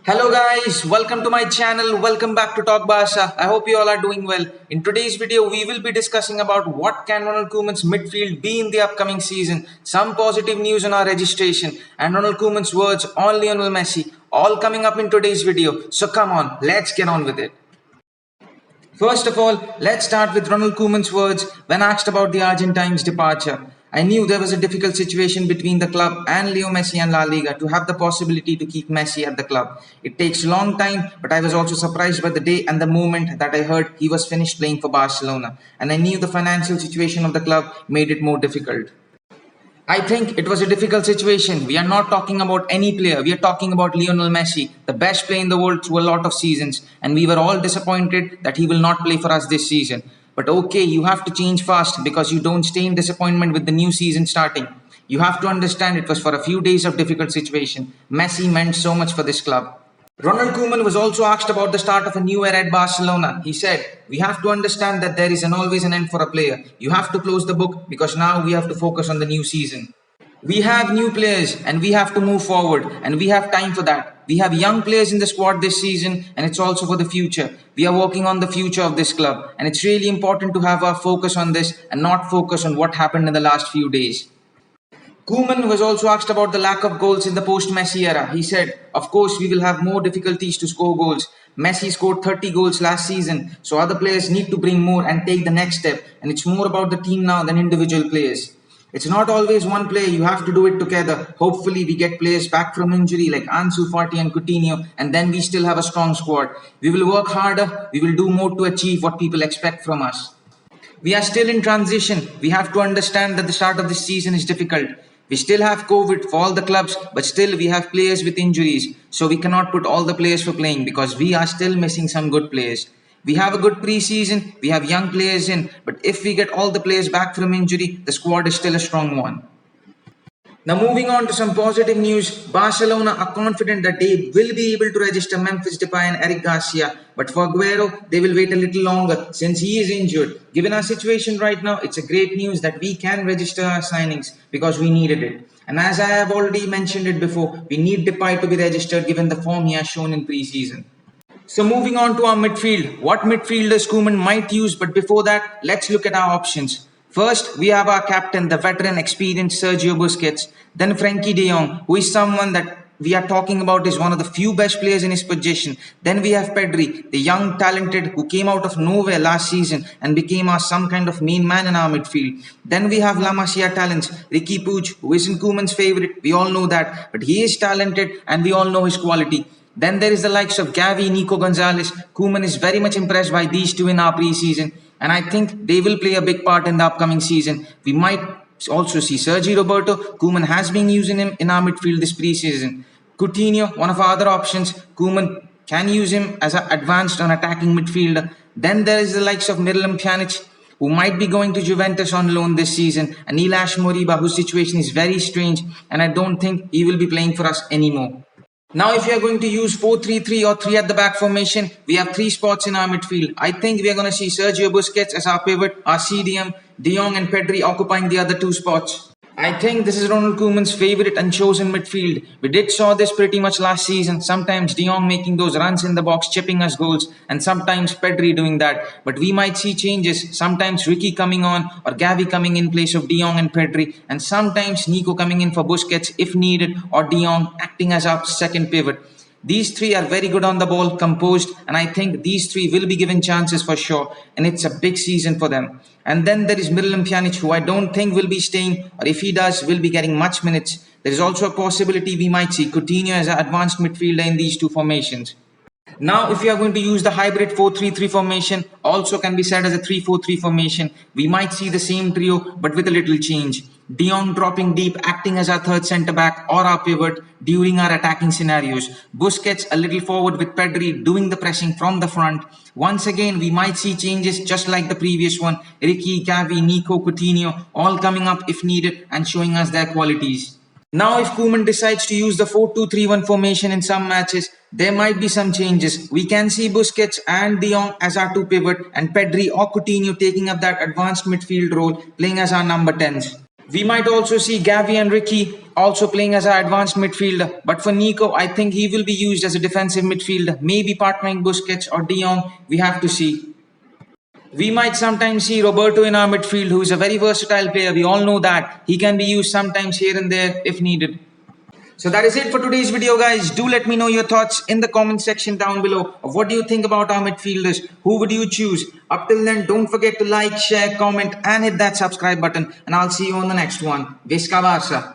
Hello guys, welcome to my channel. Welcome back to Talk Basha. I hope you all are doing well. In today's video, we will be discussing about what can Ronald Koeman's midfield be in the upcoming season, some positive news on our registration, and Ronald Koeman's words on Lionel Messi, all coming up in today's video. So come on, let's get on with it. First of all, let's start with Ronald Koeman's words when asked about the Argentine's departure. I knew there was a difficult situation between the club and Leo Messi and La Liga to have the possibility to keep Messi at the club. It takes a long time, but I was also surprised by the day and the moment that I heard he was finished playing for Barcelona. And I knew the financial situation of the club made it more difficult. I think it was a difficult situation. We are not talking about any player. We are talking about Lionel Messi, the best player in the world through a lot of seasons. And we were all disappointed that he will not play for us this season. But okay, you have to change fast because you don't stay in disappointment with the new season starting. You have to understand it was for a few days of difficult situation. Messi meant so much for this club. Ronald Koeman was also asked about the start of a new era at Barcelona. He said, "We have to understand that there is always an end for a player. You have to close the book because now we have to focus on the new season. We have new players and we have to move forward and we have time for that. We have young players in the squad this season and it's also for the future. We are working on the future of this club and it's really important to have our focus on this and not focus on what happened in the last few days." Koeman was also asked about the lack of goals in the post-Messi era. He said, "Of course, we will have more difficulties to score goals. Messi scored 30 goals last season, so other players need to bring more and take the next step. And it's more about the team now than individual players. It's not always one player, you have to do it together. Hopefully, we get players back from injury like Ansu Fati and Coutinho, and then we still have a strong squad. We will work harder, we will do more to achieve what people expect from us. We are still in transition. We have to understand that the start of this season is difficult. We still have COVID for all the clubs, but still we have players with injuries. So we cannot put all the players for playing because we are still missing some good players. We have a good preseason, we have young players in, but if we get all the players back from injury, the squad is still a strong one. Now moving on to some positive news, Barcelona are confident that they will be able to register Memphis Depay and Eric Garcia, but for Aguero, they will wait a little longer since he is injured. Given our situation right now, it's a great news that we can register our signings because we needed it. And as I have already mentioned it before, we need Depay to be registered given the form he has shown in pre-season. So moving on to our midfield, what midfielders Koeman might use, but before that, let's look at our options. First, we have our captain, the veteran, experienced Sergio Busquets. Then Frenkie de Jong, who is someone that we are talking about is one of the few best players in his position. Then we have Pedri, the young talented who came out of nowhere last season and became some kind of main man in our midfield. Then we have La Masia talents, Ricky Puig, who isn't Koeman's favorite. We all know that, but he is talented and we all know his quality. Then there is the likes of Gavi, Nico Gonzalez. Koeman is very much impressed by these two in our preseason, and I think they will play a big part in the upcoming season. We might also see Sergi Roberto. Koeman has been using him in our midfield this preseason. Coutinho, one of our other options. Koeman can use him as an advanced and attacking midfielder. Then there is the likes of Miralem Pjanic, who might be going to Juventus on loan this season, and Ilaix Moriba, whose situation is very strange, and I don't think he will be playing for us anymore. Now, if you are going to use 4-3-3 or 3 at the back formation, we have 3 spots in our midfield. I think we are going to see Sergio Busquets as our pivot, our CDM, De Jong and Pedri occupying the other 2 spots. I think this is Ronald Koeman's favorite and chosen midfield. We did saw this pretty much last season. Sometimes De Jong making those runs in the box, chipping us goals, and sometimes Pedri doing that. But we might see changes. Sometimes Ricky coming on or Gavi coming in place of De Jong and Pedri, and sometimes Nico coming in for Busquets if needed, or De Jong acting as our second pivot. These 3 are very good on the ball, composed, and I think these 3 will be given chances for sure, and it's a big season for them. And then there is Miralem Pjanic, who I don't think will be staying, or if he does, will be getting much minutes. There is also a possibility we might see Coutinho as an advanced midfielder in these 2 formations. Now, if you are going to use the hybrid 4-3-3 formation, also can be said as a 3-4-3 formation, we might see the same trio but with a little change. De Jong dropping deep, acting as our third centre-back or our pivot during our attacking scenarios. Busquets a little forward with Pedri doing the pressing from the front. Once again, we might see changes just like the previous one. Ricky, Gavi, Nico, Coutinho all coming up if needed and showing us their qualities. Now, if Koeman decides to use the 4-2-3-1 formation in some matches, there might be some changes. We can see Busquets and De Jong as our 2 pivot and Pedri or Coutinho taking up that advanced midfield role, playing as our number 10s. We might also see Gavi and Ricky also playing as an advanced midfielder. But for Nico, I think he will be used as a defensive midfielder, maybe partnering Busquets or De Jong. We have to see. We might sometimes see Roberto in our midfield, who is a very versatile player. We all know that. He can be used sometimes here and there if needed. So that is it for today's video, guys. Do let me know your thoughts in the comment section down below of what do you think about our midfielders. Who would you choose? Up till then, don't forget to like, share, comment and hit that subscribe button. And I'll see you on the next one. Visca Barça.